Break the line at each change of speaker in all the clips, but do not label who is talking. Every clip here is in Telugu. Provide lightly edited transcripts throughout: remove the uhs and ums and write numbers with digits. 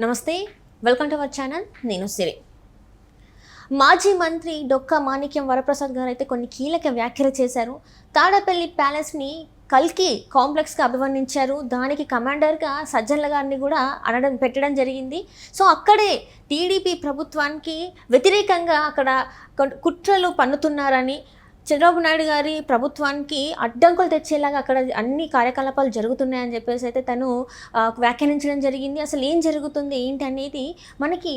నమస్తే, వెల్కమ్ టు అవర్ ఛానల్. నేను సిరి. మాజీ మంత్రి డొక్కా మాణిక్యం వరప్రసాద్ గారు అయితే కొన్ని కీలక వ్యాఖ్యలు చేశారు. తాడేపల్లి ప్యాలెస్ని కల్కి కాంప్లెక్స్గా అభివర్ణించారు. దానికి కమాండర్గా సజ్జన్ల గారిని కూడా పెట్టడం జరిగింది. సో అక్కడే టీడీపీ ప్రభుత్వానికి వ్యతిరేకంగా అక్కడ కుట్రలు పన్నుతున్నారని, చంద్రబాబు నాయుడు గారి ప్రభుత్వానికి అడ్డంకులు తెచ్చేలాగా అక్కడ అన్ని కార్యకలాపాలు జరుగుతున్నాయని చెప్పేసి అయితే తను వ్యాఖ్యానించడం జరిగింది. అసలు ఏం జరుగుతుంది ఏంటి అనేది మనకి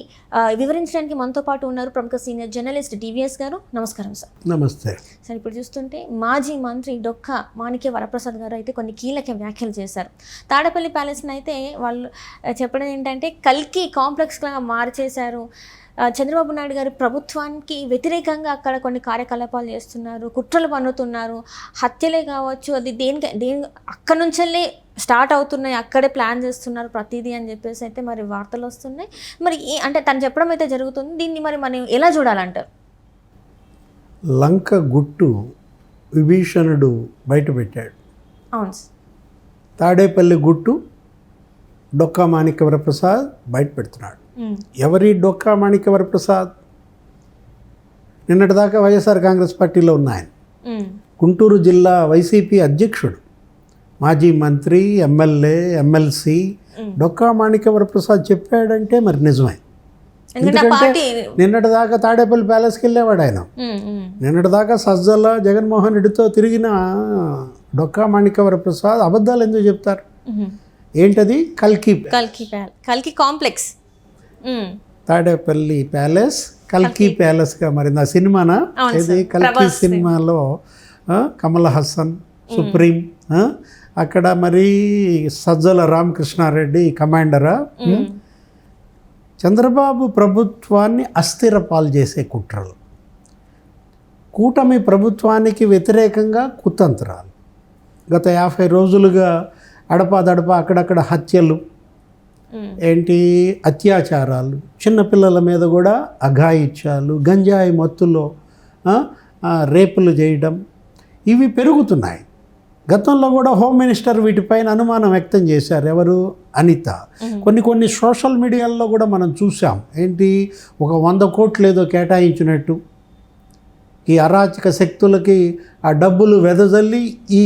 వివరించడానికి మనతో పాటు ఉన్నారు ప్రముఖ సీనియర్ జర్నలిస్ట్ డివిఎస్ గారు. నమస్కారం సార్.
నమస్తే
సార్. ఇప్పుడు చూస్తుంటే మాజీ మంత్రి డొక్కా మాణిక్య వరప్రసాద్ గారు అయితే కొన్ని కీలక వ్యాఖ్యలు చేశారు. తాడేపల్లి ప్యాలెస్ని అయితే వాళ్ళు చెప్పడం ఏంటంటే కల్కి కాంప్లెక్స్గా మార్చేశారు. చంద్రబాబు నాయుడు గారి ప్రభుత్వానికి వ్యతిరేకంగా అక్కడ కొన్ని కార్యకలాపాలు చేస్తున్నారు, కుట్రలు పన్నుతున్నారు, హత్యలే కావచ్చు, అది దేని అక్కడ నుంచెల్లే స్టార్ట్ అవుతున్నాయి, అక్కడే ప్లాన్ చేస్తున్నారు ప్రతిదీ అని చెప్పేసి అయితే మరి వార్తలు వస్తున్నాయి. మరి అంటే తను చెప్పడం అయితే జరుగుతుంది. దీన్ని మరి మనం ఎలా చూడాలంటారు?
లంక గుట్టు విభీషణుడు బయటపెట్టాడు.
అవును.
తాడేపల్లి గుట్టు డొక్కా మాణిక్య వరప్రసాద్ బయట పెడుతున్నాడు. ఎవరి డొక్కా మాణిక్య వరప్రసాద్? నిన్నటిదాకా వైఎస్ఆర్ కాంగ్రెస్ పార్టీలో ఉన్నాయన. గుంటూరు జిల్లా వైసీపీ అధ్యక్షుడు, మాజీ మంత్రి, ఎమ్మెల్యే, ఎమ్మెల్సీ డొక్కా మాణిక్య వరప్రసాద్ చెప్పాడంటే మరి నిజమే. ఎందుకంటే నిన్నటిదాకా తాడేపల్లి ప్యాలెస్కి వెళ్ళేవాడు ఆయన. నిన్నటిదాకా సజ్జల జగన్మోహన్ రెడ్డితో తిరిగిన డొక్కా మాణిక్య వరప్రసాద్ అబద్ధాలు ఎందుకు చెప్తారు? ఏంటది?
కల్కి కాంప్లెక్స్,
తాడేపల్లి ప్యాలెస్ కల్కి ప్యాలెస్గా మరి నా సినిమానా ఇది? కల్కి సినిమాలో కమల్ హాసన్ సుప్రీం, అక్కడ మరి సజ్జల రామకృష్ణారెడ్డి కమాండరా. చంద్రబాబు ప్రభుత్వాన్ని అస్థిరపాలు చేసే కుట్రలు, కూటమి ప్రభుత్వానికి వ్యతిరేకంగా కుతంత్రాలు, గత 50 రోజులుగా అడపాదడప అక్కడక్కడ హత్యలు, ఏంటి అత్యాచారాలు, చిన్నపిల్లల మీద కూడా అఘాయిత్యాలు, గంజాయి మత్తులో రేపులు చేయడం, ఇవి పెరుగుతున్నాయి. గతంలో కూడా హోమ్ మినిస్టర్ వీటిపైన అనుమానం వ్యక్తం చేశారు. ఎవరు? అనిత. కొన్ని సోషల్ మీడియాల్లో కూడా మనం చూసాం. ఏంటి, ఒక 100 కోట్లు ఏదో కేటాయించినట్టు, ఈ అరాచక శక్తులకి ఆ డబ్బులు వెదజల్లి ఈ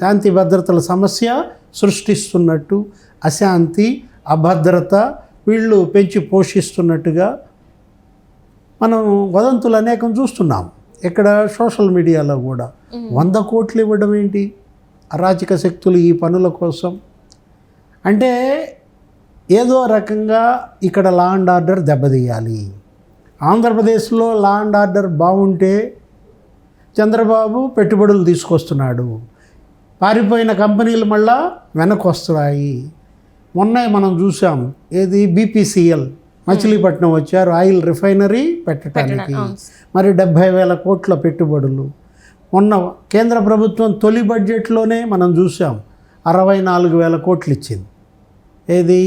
శాంతి భద్రతల సమస్య సృష్టిస్తున్నట్టు, అశాంతి అభద్రత వీళ్ళు పెంచి పోషిస్తున్నట్టుగా మనం వదంతులు అనేకం చూస్తున్నాం. ఇక్కడ సోషల్ మీడియాలో కూడా 100 కోట్లు ఇవ్వడం ఏంటి? అరాచక శక్తులు ఈ పనుల కోసం అంటే ఏదో రకంగా ఇక్కడ లా అండ్ ఆర్డర్ దెబ్బతీయాలి. ఆంధ్రప్రదేశ్లో లా అండ్ ఆర్డర్ బాగుంటే చంద్రబాబు పెట్టుబడులు తీసుకొస్తున్నాడు, పారిపోయిన కంపెనీలు మళ్ళా వెనక్కి వస్తున్నాయి. మొన్న మనం చూసాం, ఏది బీపీసీఎల్ మచిలీపట్నం వచ్చారు ఆయిల్ రిఫైనరీ పెట్టడానికి, మరి 70,000 కోట్ల పెట్టుబడులు. మొన్న కేంద్ర ప్రభుత్వం తొలి బడ్జెట్లోనే మనం చూసాం 64,000 కోట్లు ఇచ్చింది. ఏది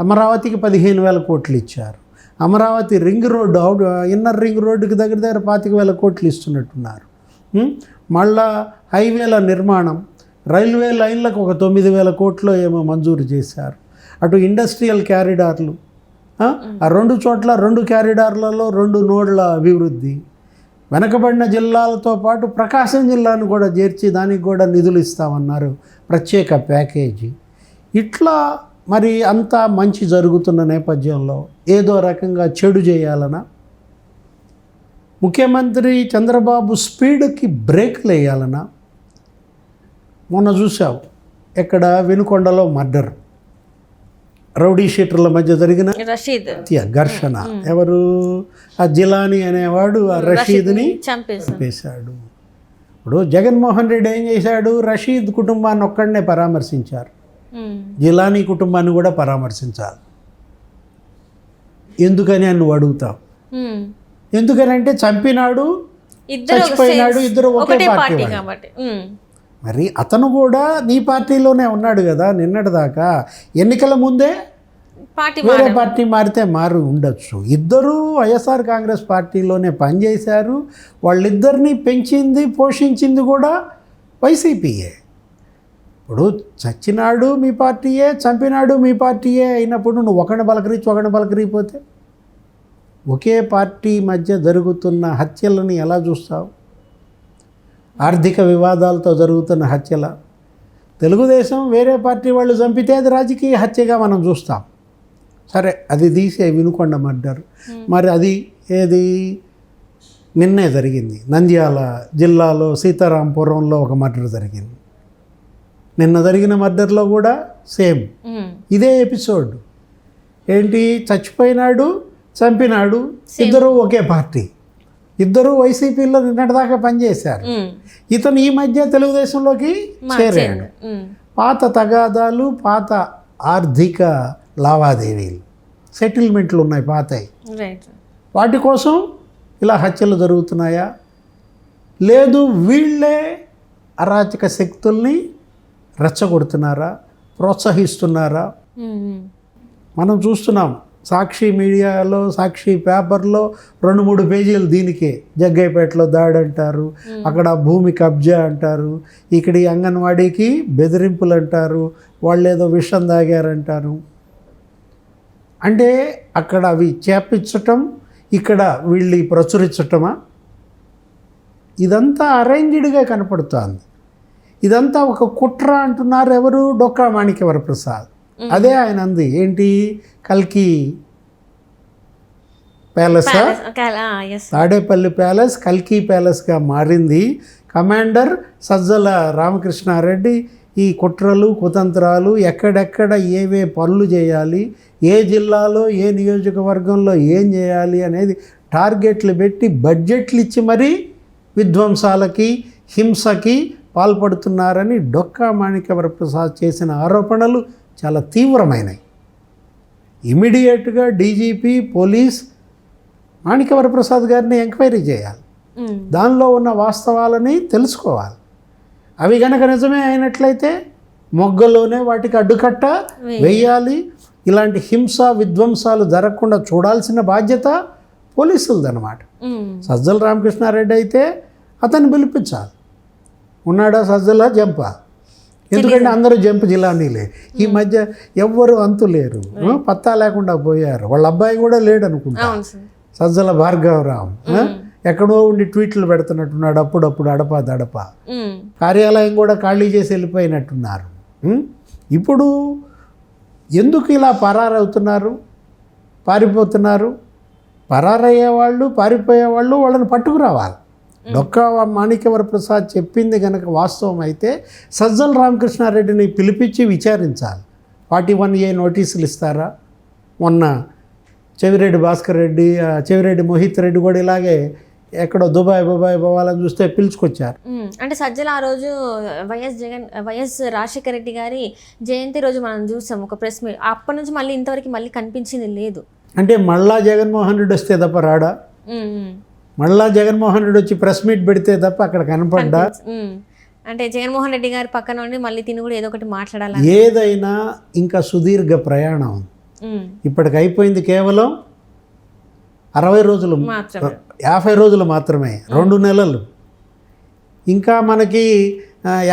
అమరావతికి 15,000 కోట్లు ఇచ్చారు. Amaravati ring road, inner ring రోడ్డుకి దగ్గర 25,000 కోట్లు ఇస్తున్నట్టున్నారు. మళ్ళా హైవేల నిర్మాణం, రైల్వే లైన్లకు ఒక 9,000 కోట్లు ఏమో మంజూరు చేశారు. అటు ఇండస్ట్రియల్ క్యారిడార్లు, ఆ 2 చోట్ల 2 క్యారిడార్లలో 2 నోడ్ల అభివృద్ధి, వెనకబడిన జిల్లాలతో పాటు ప్రకాశం జిల్లాను కూడా చేర్చి దానికి కూడా నిధులు ఇస్తామన్నారు, ప్రత్యేక ప్యాకేజీ. ఇట్లా మరి అంతా మంచి జరుగుతున్న నేపథ్యంలో ఏదో రకంగా చెడు చేయాలనా, ముఖ్యమంత్రి చంద్రబాబు స్పీడ్కి బ్రేక్లు వేయాలనా? మొన్న చూసావు ఎక్కడ వినుకొండలో మర్డర్, రౌడీ షీటర్ల మధ్య జరిగిన ఘర్షణ. ఎవరు? ఆ జిలానీ అనేవాడు ఆ రషీద్ని చంపేశాడు. ఇప్పుడు జగన్మోహన్ రెడ్డి ఏం చేశాడు? రషీద్ కుటుంబాన్ని ఒక్కడనే పరామర్శించారు, జిలానీ కుటుంబాన్ని కూడా పరామర్శించాలి. ఎందుకని అని నువ్వు అడుగుతావు. ఎందుకనంటే చంపినాడు, చచ్చిపోయినాడు, ఇద్దరు ఒకే పార్టీ కాబట్టి. మరి అతను కూడా నీ పార్టీలోనే ఉన్నాడు కదా నిన్నటిదాకా. ఎన్నికల ముందే వేరే పార్టీ మారితే మారు ఉండొచ్చు. ఇద్దరూ వైఎస్ఆర్ కాంగ్రెస్ పార్టీలోనే పనిచేశారు. వాళ్ళిద్దరినీ పెంచింది పోషించింది కూడా వైసీపీయే. ఇప్పుడు చచ్చినాడు మీ పార్టీయే, చంపినాడు మీ పార్టీయే అయినప్పుడు నువ్వు ఒకడిని పలకరిపోతే ఒకే పార్టీ మధ్య జరుగుతున్న హత్యలని ఎలా చూస్తావు? ఆర్థిక వివాదాలతో జరుగుతున్న హత్యల. తెలుగుదేశం వేరే పార్టీ వాళ్ళు చంపితే అది రాజకీయ హత్యగా మనం చూస్తాం. సరే, అది తీసే వినుకొండ మర్డర్. మరి అది ఏది నిన్నే జరిగింది. నంద్యాల జిల్లాలో సీతారాంపురంలో ఒక మర్డర్ జరిగింది. నిన్న జరిగిన మర్డర్లో కూడా సేమ్ ఇదే ఎపిసోడ్. ఏంటి, చచ్చిపోయినాడు, చంపినాడు, ఇద్దరు ఒకే పార్టీ, ఇద్దరు వైసీపీలో నిన్నటిదాకా పనిచేశారు. ఇతను ఈ మధ్య తెలుగుదేశంలోకి చేరాడు. పాత తగాదాలు, పాత ఆర్థిక లావాదేవీలు, సెటిల్మెంట్లు ఉన్నాయి పాతవి. వాటి కోసం ఇలా హత్యలు జరుగుతున్నాయా? లేదు, వీళ్ళే అరాచక శక్తుల్ని రెచ్చగొడుతున్నారా, ప్రోత్సహిస్తున్నారా? మనం చూస్తున్నాం. సాక్షి మీడియాలో, సాక్షి పేపర్లో 2-3 పేజీలు దీనికే. జగ్గైపేటలో దాడి అంటారు, అక్కడ భూమి కబ్జా అంటారు, ఇక్కడ ఈ అంగన్వాడీకి బెదిరింపులు అంటారు, వాళ్ళు ఏదో విషం తాగారంటారు. అంటే అక్కడ అవి చేపించటం, ఇక్కడ వీళ్ళు ప్రచురించటమా? ఇదంతా అరేంజ్డ్గా కనపడుతోంది. ఇదంతా ఒక కుట్ర అంటున్నారు. ఎవరు? డొక్కా మాణిక్య వరప్రసాద్. అదే ఆయన అంది. ఏంటి, కల్కి ప్యాలెస్, తాడేపల్లి ప్యాలెస్ కల్కి ప్యాలెస్గా మారింది. కమాండర్ సజ్జల రామకృష్ణారెడ్డి ఈ కుట్రలు, కుతంత్రాలు, ఎక్కడెక్కడ ఏవే పనులు చేయాలి, ఏ జిల్లాలో ఏ నియోజకవర్గంలో ఏం చేయాలి అనేది టార్గెట్లు పెట్టి బడ్జెట్లు ఇచ్చి మరీ విధ్వంసాలకి, హింసకి పాల్పడుతున్నారని డొక్కా మాణిక్య వరప్రసాద్ చేసిన ఆరోపణలు చాలా తీవ్రమైనవి. ఇమీడియట్గా డీజీపీ, పోలీస్ మాణిక్య వరప్రసాద్ గారిని ఎంక్వైరీ చేయాలి. దానిలో ఉన్న వాస్తవాలని తెలుసుకోవాలి. అవి కనుక నిజమే అయినట్లయితే మొగ్గలోనే వాటికి అడ్డుకట్ట వేయాలి. ఇలాంటి హింస, విధ్వంసాలు జరగకుండా చూడాల్సిన బాధ్యత పోలీసులదన్నమాట. సజ్జల రామకృష్ణారెడ్డి అయితే అతన్ని పిలిపించాలి. ఉన్నాడా సజ్జల? జంప. ఎందుకంటే అందరూ జంప్ జిల్లానీలే. ఈ మధ్య ఎవ్వరు అంతు లేరు, పత్తా లేకుండా పోయారు. వాళ్ళ అబ్బాయి కూడా లేడు అనుకుంటా, సజ్జల భార్గవరావు. ఎక్కడో ఉండి ట్వీట్లు పెడుతున్నట్టున్నాడు అప్పుడప్పుడు, అడపా దడప. కార్యాలయం కూడా ఖాళీ చేసి వెళ్ళిపోయినట్టున్నారు. ఇప్పుడు ఎందుకు ఇలా పరారవుతున్నారు, పారిపోతున్నారు? పరారయ్యేవాళ్ళు, పారిపోయేవాళ్ళు వాళ్ళని పట్టుకురావాలి. డొక్కా మాణిక్య వరప్రసాద్ చెప్పింది కనుక వాస్తవం అయితే సజ్జల రామకృష్ణారెడ్డిని పిలిపించి విచారించాలి. 41A నోటీసులు ఇస్తారా? మొన్న చెవిరెడ్డి భాస్కర్ రెడ్డి, చెవిరెడ్డి మోహిత్ రెడ్డి కూడా ఇలాగే ఎక్కడో దుబాయ్ పోవాలని చూస్తే పిలుచుకొచ్చారు.
అంటే సజ్జల ఆ రోజు వైఎస్ రాజశేఖర రెడ్డి గారి జయంతి రోజు మనం చూసాం ఒక ప్రెస్ మీట్. అప్పటి నుంచి మళ్ళీ ఇంతవరకు మళ్ళీ కనిపించింది లేదు.
అంటే మళ్ళా జగన్మోహన్ రెడ్డి వస్తే తప్ప రాడా? మళ్ళా జగన్మోహన్ రెడ్డి వచ్చి ప్రెస్ మీట్ పెడితే తప్ప అక్కడ కనపడ్డా?
అంటే జగన్మోహన్ రెడ్డి గారి పక్కన ఉండి మళ్ళీ తిని కూడా ఏదో ఒకటి మాట్లాడాలి.
ఏదైనా ఇంకా సుదీర్ఘ ప్రయాణం. ఇప్పటికి అయిపోయింది కేవలం 60 రోజులు, 50 రోజులు మాత్రమే, 2 నెలలు. ఇంకా మనకి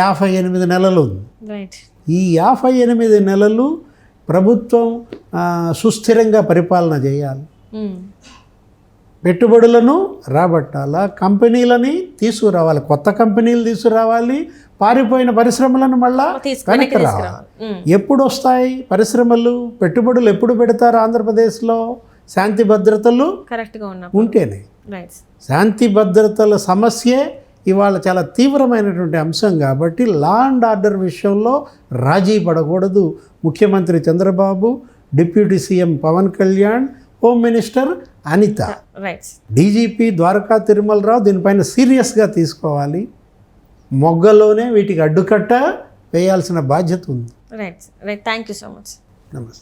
58 నెలలు ఉంది. ఈ 58 నెలలు ప్రభుత్వం సుస్థిరంగా పరిపాలన చేయాలి. పెట్టుబడులను రాబట్టాలా, కంపెనీలని తీసుకురావాలి, కొత్త కంపెనీలు తీసుకురావాలి, పారిపోయిన పరిశ్రమలను మళ్ళా వెనక్కి రావాలి. ఎప్పుడు వస్తాయి పరిశ్రమలు, పెట్టుబడులు ఎప్పుడు పెడతారు ఆంధ్రప్రదేశ్లో? శాంతి భద్రతలు కరెక్ట్గా ఉంటేనే. శాంతి భద్రతల సమస్యే ఇవాళ చాలా తీవ్రమైనటువంటి అంశం కాబట్టి లా అండ్ ఆర్డర్ విషయంలో రాజీ పడకూడదు. ముఖ్యమంత్రి Chandrababu, deputy CM Pawan Kalyan, home minister Anitha, DGP Dwaraka Tirumalarao దీనిపైన సీరియస్గా తీసుకోవాలి. మొగ్గలోనే వీటికి అడ్డుకట్ట వేయాల్సిన బాధ్యత ఉంది.
Right. Thank you so much.
నమస్తే.